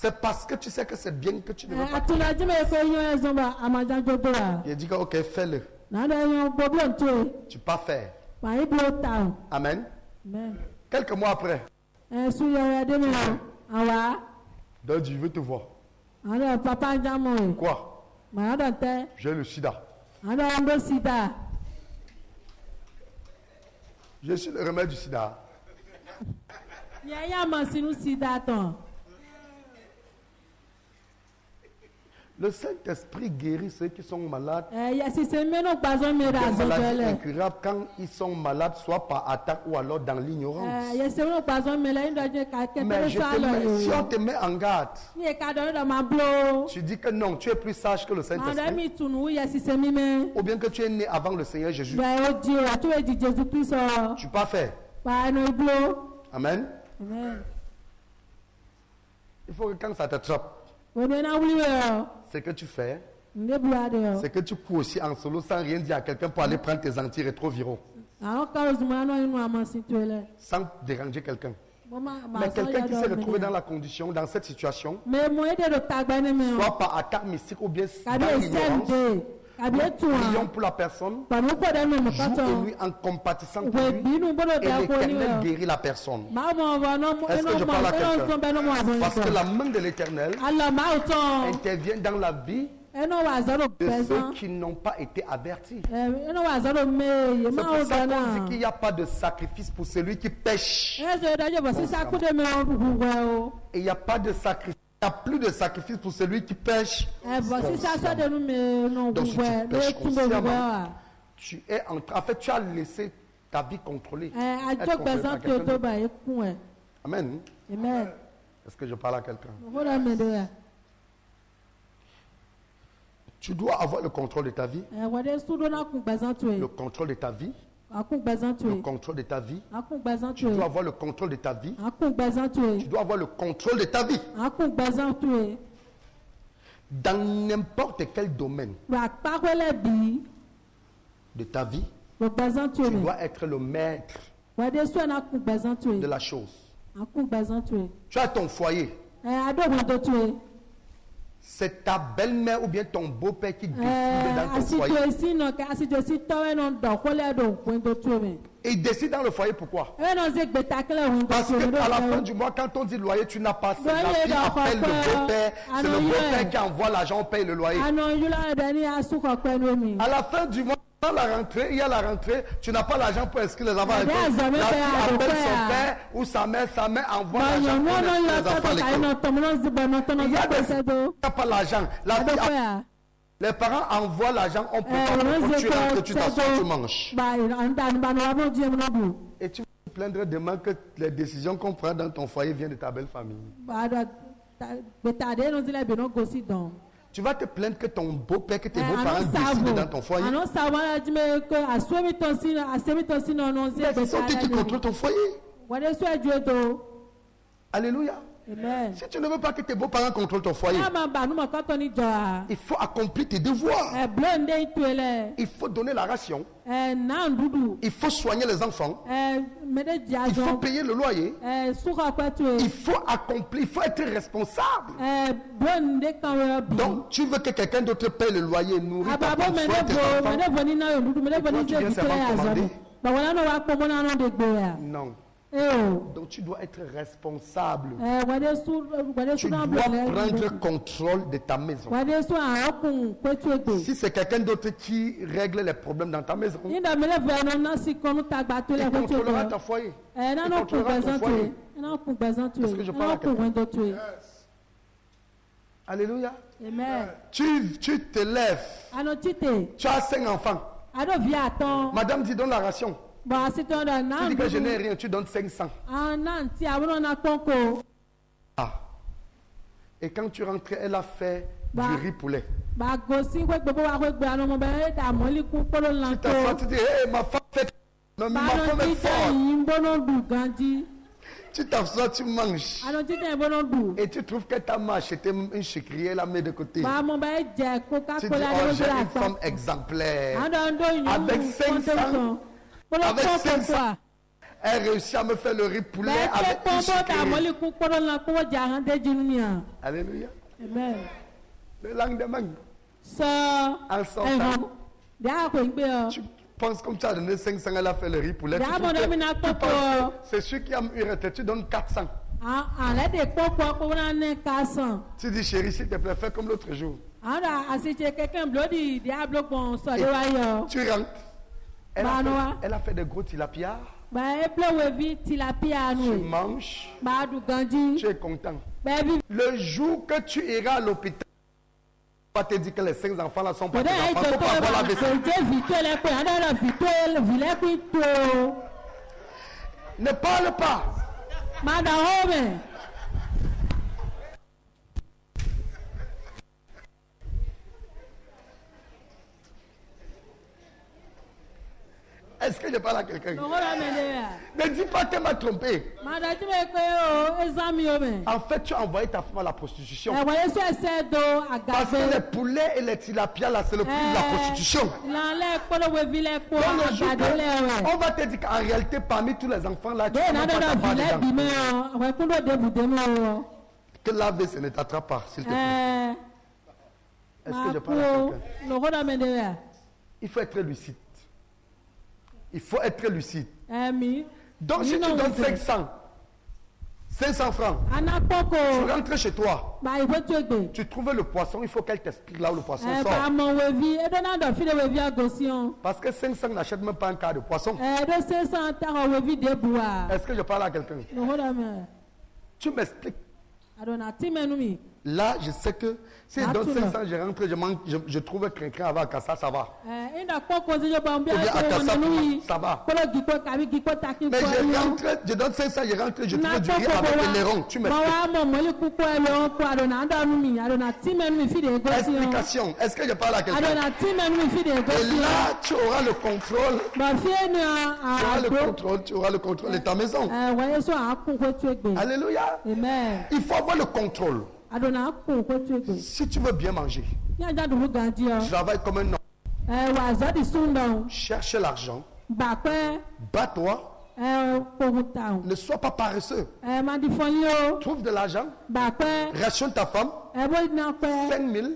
C'est parce que tu sais que c'est bien que tu ne veux pas. Il dit que ok, fais-le. Tu ne peux pas faire. Amen. Quelques mois après. Donc je veux te voir. Quoi? J'ai le sida. Je suis le remède du sida. Le Saint-Esprit guérit ceux qui sont malades. Des maladies incurables quand ils sont malades, soit par attaque ou alors dans l'ignorance. Mais si on te met en garde, tu dis que non, tu es plus sage que le Saint-Esprit. Ou bien que tu es né avant le Seigneur Jésus. Tu peux pas faire. Amen. Il faut que quand ça te troppe, ce que tu fais, c'est que tu cours aussi en solo sans rien dire à quelqu'un pour aller prendre tes antirétroviraux. Sans déranger quelqu'un. Mais quelqu'un qui s'est retrouvé dans la condition, dans cette situation, soit par attaque mystique ou bien par ignorance, prions pour la personne, jour et nuit en compatissant pour lui, et l'Éternel guérit la personne. Est-ce que je parle à quelqu'un? Parce que la main de l'Éternel intervient dans la vie de ceux qui n'ont pas été avertis. C'est pour ça qu'on dit qu'il n'y a pas de sacrifice pour celui qui pêche. Et il n'y a pas de sacrifice. Il n'y a plus de sacrifice pour celui qui pêche. Donc si tu pêches consciemment, tu es en fait, tu as laissé ta vie contrôlée. Amen. Est-ce que je parle à quelqu'un? Tu dois avoir le contrôle de ta vie. Le contrôle de ta vie. Le contrôle de ta vie. Tu dois avoir le contrôle de ta vie. Tu dois avoir le contrôle de ta vie. Dans n'importe quel domaine de ta vie, tu dois être le maître de la chose. Tu as ton foyer. C'est ta belle-mère ou bien ton beau-père qui décide dans ton foyer. Et il décide dans le foyer, pourquoi? Parce qu'à la fin du mois, quand on dit loyer, tu n'as pas ça. La fille appelle le beau-père. C'est le beau-père qui envoie l'argent, on paye le loyer. À la fin du mois, dans la rentrée, il y a la rentrée, tu n'as pas l'argent pour inscrire les enfants à l'école. La fille appelle son père ou sa mère envoie l'argent pour inscrire les enfants à l'école. Il y a des qui n'ont pas l'argent. Les parents envoient l'argent, on peut pas, tu rentres, tu t'assois, tu manges. Et tu vas te plaindre demain que les décisions qu'on prend dans ton foyer viennent de ta belle famille. Tu vas te plaindre que ton beau-père, que tes beaux-parents décident dans ton foyer. Mais c'est toi qui contrôle ton foyer. Alléluia. Amen. Si tu ne veux pas que tes beaux-parents contrôlent ton foyer, il faut accomplir tes devoirs. Il faut donner la ration. Il faut soigner les enfants. Il faut payer le loyer. Il faut accomplir, il faut être responsable. Donc, tu veux que quelqu'un d'autre paye le loyer, nourrir ta femme, soigner tes enfants. Et toi, tu viens seulement commander. Non. Donc tu dois être responsable. Tu dois prendre contrôle de ta maison. Si c'est quelqu'un d'autre qui règle les problèmes dans ta maison, il contrôlera ton foyer. Il contrôlera ton foyer. Est-ce que je parle à quelqu'un? Alléluia. Tu te lèves. Tu as 5 enfants. Madame dit donne la ration. Tu dis que je n'ai rien, tu donnes 500. Et quand tu rentres, elle a fait du riz poulet. Tu t'assois, tu dis, hey, ma femme fait. Ma femme est forte. Tu t'assois, tu manges. Et tu trouves que ta m'a acheté une sucrière, elle la met de côté. Tu dis, oh, j'ai une femme exemplaire. Avec 500. Avec 500, elle réussit à me faire le riz poulet avec une sucrière. Alléluia. Amen. Le lendemain, en sortant, tu penses comme tu as donné 500, elle a fait le riz poulet. Tu penses c'est celui qui a eu retrait, tu donnes 400. Tu dis, chérie, s'il te plaît, fais comme l'autre jour. Tu rentres. Elle a fait des gros tilapia. Tu manges. Tu es content. Le jour que tu iras à l'hôpital, on va te dire que les 5 enfants là sont pas tes enfants. Faut pas avoir la vaisselle. Ne parle pas. Est-ce que je parle à quelqu'un? Ne dis pas qu'elle m'a trompé. En fait, tu as envoyé ta femme à la prostitution. Parce que les poulets et les tilapias, là, c'est le prix de la prostitution. On va te dire qu'en réalité, parmi tous les enfants, là, tu n'as pas ta part dedans. Que laver, ce ne t'attrape pas, s'il te plaît. Est-ce que je parle à quelqu'un? Il faut être lucide. Il faut être lucide. Donc si tu donnes 500 francs, tu rentres chez toi, tu trouves le poisson, il faut qu'elle t'explique là où le poisson sort. Parce que 500 n'achète même pas un quart de poisson. Est-ce que je parle à quelqu'un? Tu m'expliques. Là, je sais que si je donne 500, je rentre, je trouve quelqu'un avec Akassa, ça va. Ou bien Akassa, ça va. Mais je donne 500, je rentre, je trouve du riz avec des lérons. Tu m'expliques. Explication. Est-ce que je parle à quelqu'un? Et là, tu auras le contrôle. Tu auras le contrôle de ta maison. Alléluia. Il faut avoir le contrôle. Si tu veux bien manger, travaille comme un homme. Cherche l'argent. Bats-toi. Ne sois pas paresseux. Trouve de l'argent. Rationne ta femme. 5 000,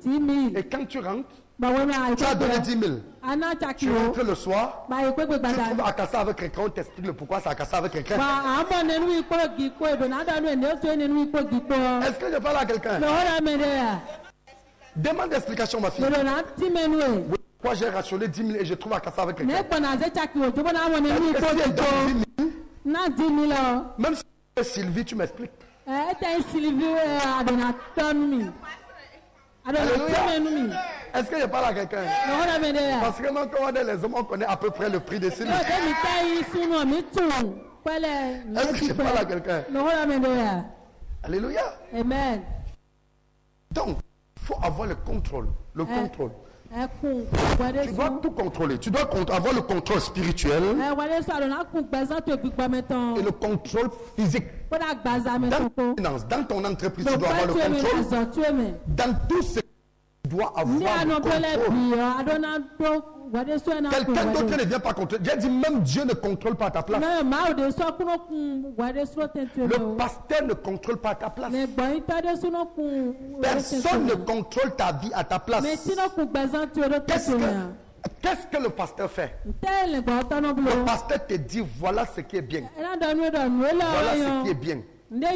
10 000. Et quand tu rentres, tu as donné 10 000. Tu rentres le soir, tu trouves Akassa avec quelqu'un, on t'explique le pourquoi c'est Akassa avec quelqu'un. Est-ce que je parle à quelqu'un? Demande d'explication, ma fille. Pourquoi j'ai rationné 10 000 et je trouve Akassa avec quelqu'un? Même si c'est Sylvie, tu m'expliques. Est-ce que je parle à quelqu'un? Parce que quand on est les hommes, on connaît à peu près le prix de Sylvie. Est-ce que je parle à quelqu'un? Alléluia. Amen. Donc, il faut avoir le contrôle. Le contrôle. Tu dois tout contrôler. Tu dois avoir le contrôle spirituel et le contrôle physique. Dans ton entreprise, tu dois avoir le contrôle. Dans tout ce que tu dois avoir le contrôle. Quelqu'un d'autre ne vient pas contrôler. J'ai dit même Dieu ne contrôle pas ta place. Le pasteur ne contrôle pas ta place. Personne ne contrôle ta vie à ta place. Qu'est-ce que le pasteur fait? Le pasteur te dit voilà ce qui est bien. Voilà ce qui est bien. Et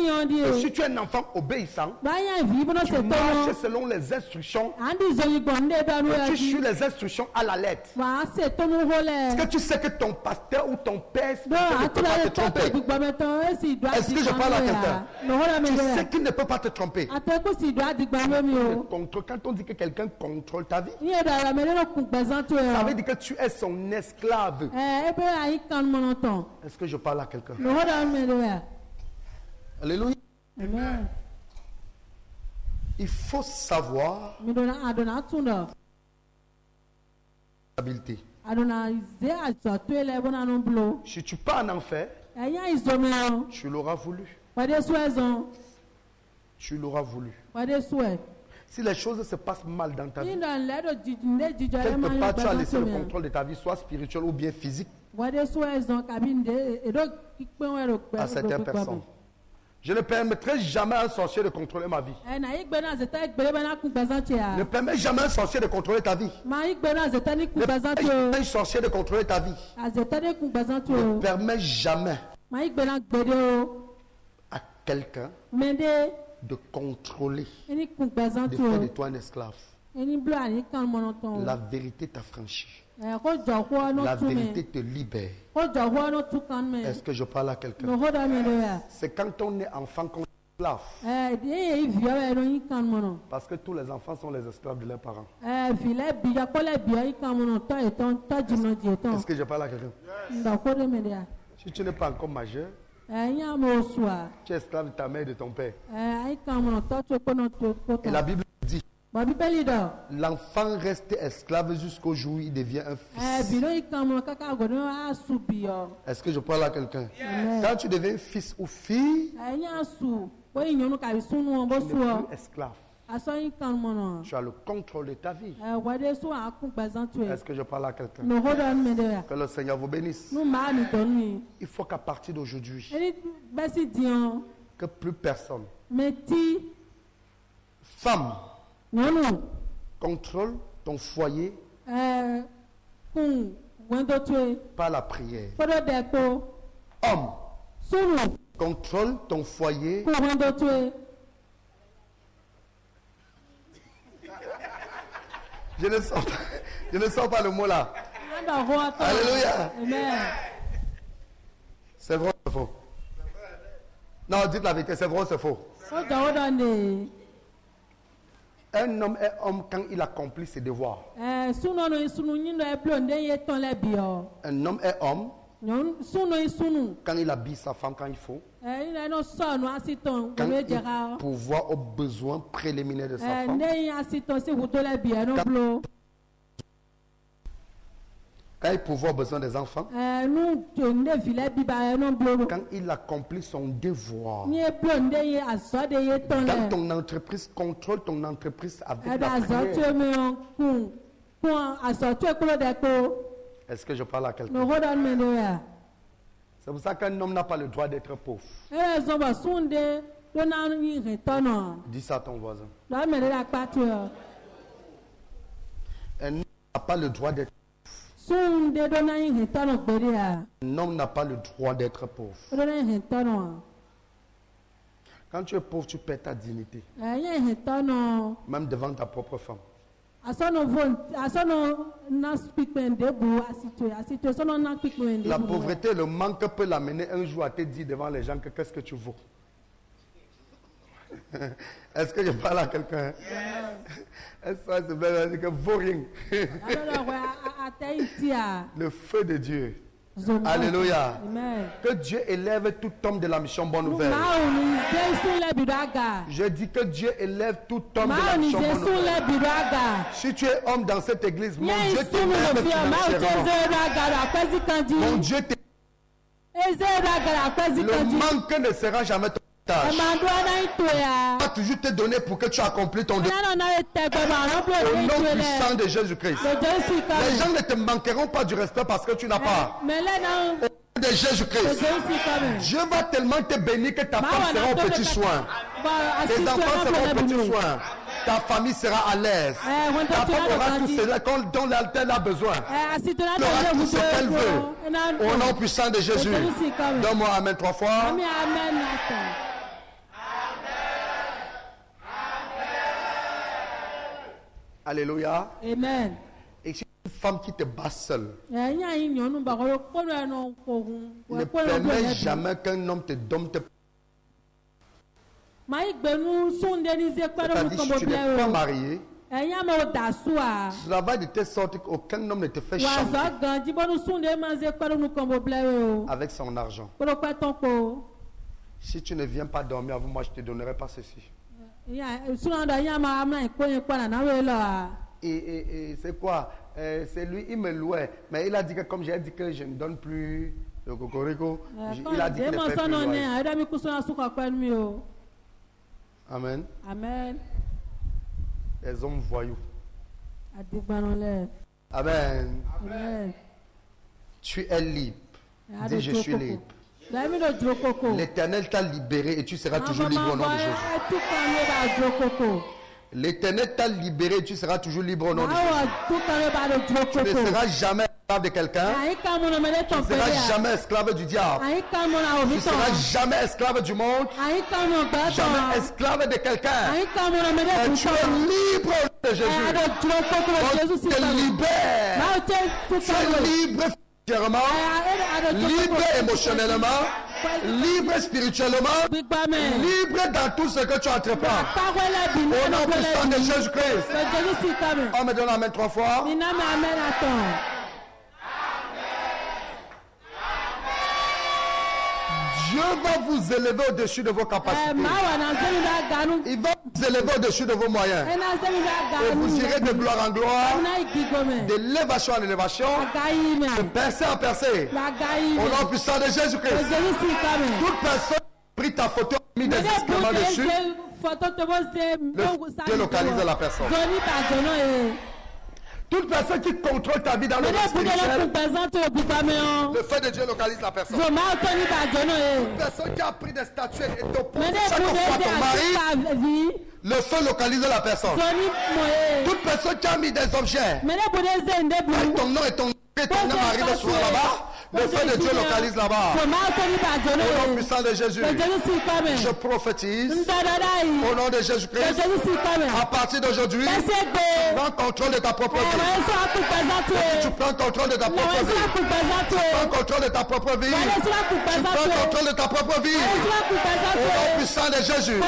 si tu es un enfant obéissant, tu marches selon les instructions, tu suis les instructions à la lettre. Est-ce que tu sais que ton pasteur ou ton père ne peut pas te tromper? Est-ce que je parle à quelqu'un? Tu sais qu'il ne peut pas te tromper. Quand on dit que quelqu'un contrôle ta vie, ça veut dire que tu es son esclave. Est-ce que je parle à quelqu'un? Alléluia. Amen. Il faut savoir l'habilité. Si tu pars en enfer, tu l'auras voulu. Tu l'auras voulu. Si les choses se passent mal dans ta vie, quelque part tu as laissé le contrôle de ta vie, soit spirituel ou bien physique, à certaines personnes. Je ne permettrai jamais à un sorcier de contrôler ma vie. Ne permets jamais à un sorcier de contrôler ta vie. Ne permets jamais à un sorcier de contrôler ta vie. Ne permets jamais à quelqu'un de contrôler, de faire de toi un esclave. La vérité t'affranchit. La vérité te libère. Est-ce que je parle à quelqu'un? C'est quand on est enfant qu'on est esclave. Parce que tous les enfants sont les esclaves de leurs parents. Est-ce que je parle à quelqu'un? Si tu n'es pas encore majeur, tu es esclave de ta mère et de ton père. Et la Bible dit, l'enfant reste esclave jusqu'au jour où il devient un fils. Est-ce que je parle à quelqu'un? Quand tu deviens fils ou fille, tu n'es plus esclave. Tu as le contrôle de ta vie. Est-ce que je parle à quelqu'un? Que le Seigneur vous bénisse. Il faut qu'à partir d'aujourd'hui, que plus personne, femme, contrôle ton foyer par la prière. Homme, contrôle ton foyer. Je ne sens pas le mot là. Alléluia. C'est vrai ou c'est faux? Non, dites la vérité, c'est vrai ou c'est faux? Un homme est homme quand il accomplit ses devoirs. Un homme est homme quand il habille sa femme quand il faut. Quand il pourvoit aux besoins préliminaires de sa femme. Quand il pourvoit aux besoins des enfants. Quand il accomplit son devoir. Dans ton entreprise, contrôle ton entreprise avec la prière. Est-ce que je parle à quelqu'un? C'est pour ça qu'un homme n'a pas le droit d'être pauvre. Dis ça à ton voisin. Un homme n'a pas le droit d'être pauvre. Un homme n'a pas le droit d'être pauvre. Quand tu es pauvre, tu perds ta dignité. Même devant ta propre femme. La pauvreté, le manque peut l'amener un jour à te dire devant les gens que qu'est-ce que tu vaux. Est-ce que je parle à quelqu'un? Est-ce que c'est bien que vaut rien? Le feu de Dieu. Alléluia. Que Dieu élève tout homme de la mission Bonne Nouvelle. Je dis que Dieu élève tout homme de la mission Bonne Nouvelle. Si tu es homme dans cette église, mon Dieu t'élève financièrement. Mon Dieu t'élève. Le manque ne sera jamais ton tâche. Il va toujours te donner pour que tu accomplisses ton devoir. Au nom puissant de Jésus-Christ. Les gens ne te manqueront pas du respect parce que tu n'as pas. Au nom de Jésus-Christ. Dieu va tellement te bénir que ta femme sera au petit soin. Tes enfants seront au petit soin. Ta famille sera à l'aise. Ta femme aura tout cela dont elle a besoin. Elle aura tout ce qu'elle veut. Au nom puissant de Jésus. Donne-moi amen 3 fois. Alléluia. Amen. Et si une femme qui te bat seule, ne permets jamais qu'un homme te donne tes... C'est-à-dire si tu n'es pas marié, cela va de telle sorte qu'aucun homme ne te fait chanter avec son argent. Si tu ne viens pas dormir avec moi, je ne te donnerai pas ceci. Et c'est quoi? C'est lui, il me louait. Mais il a dit que comme j'ai dit que je ne donne plus le cocorico, il a dit qu'il ne fait plus loyer. Amen. Amen. Les hommes voyous. Amen. Amen. Tu es libre. Dis je suis libre. L'Éternel t'a libéré et tu seras toujours libre au nom de Jésus. L'Éternel t'a libéré et tu seras toujours libre au nom de Jésus. Tu ne seras jamais esclave de quelqu'un, tu ne seras jamais esclave du diable. Tu ne seras jamais esclave du monde, jamais esclave de quelqu'un. Tu es libre de Jésus. Tu es libère. Tu es libre financièrement, libre émotionnellement, libre spirituellement, libre dans tout ce que tu entreprends. Au nom puissant de Jésus-Christ. On me donne la main 3 fois. Dieu va vous élever au-dessus de vos capacités. Il va vous élever au-dessus de vos moyens. Et vous irez de gloire en gloire, d'élévation en élévation, de percée en percée. Au nom puissant de Jésus-Christ. Toute personne qui a pris ta photo et mis des excréments dessus, Dieu localise la personne. Toute personne qui contrôle ta vie dans le monde spirituel, le feu de Dieu localise la personne. Toute personne qui a pris des statuettes et t'oppose chaque fois ton mari, le feu localise la personne. Toute personne qui a mis des objets, ton nom et ton nom arrive souvent là-bas, le feu de Dieu localise là-bas. Au nom puissant de Jésus, je prophétise au nom de Jésus-Christ. À partir d'aujourd'hui, prends contrôle de ta propre vie. Tu prends contrôle de ta propre vie. Tu prends contrôle de ta propre vie. Tu prends contrôle de ta propre vie. Au nom puissant de Jésus.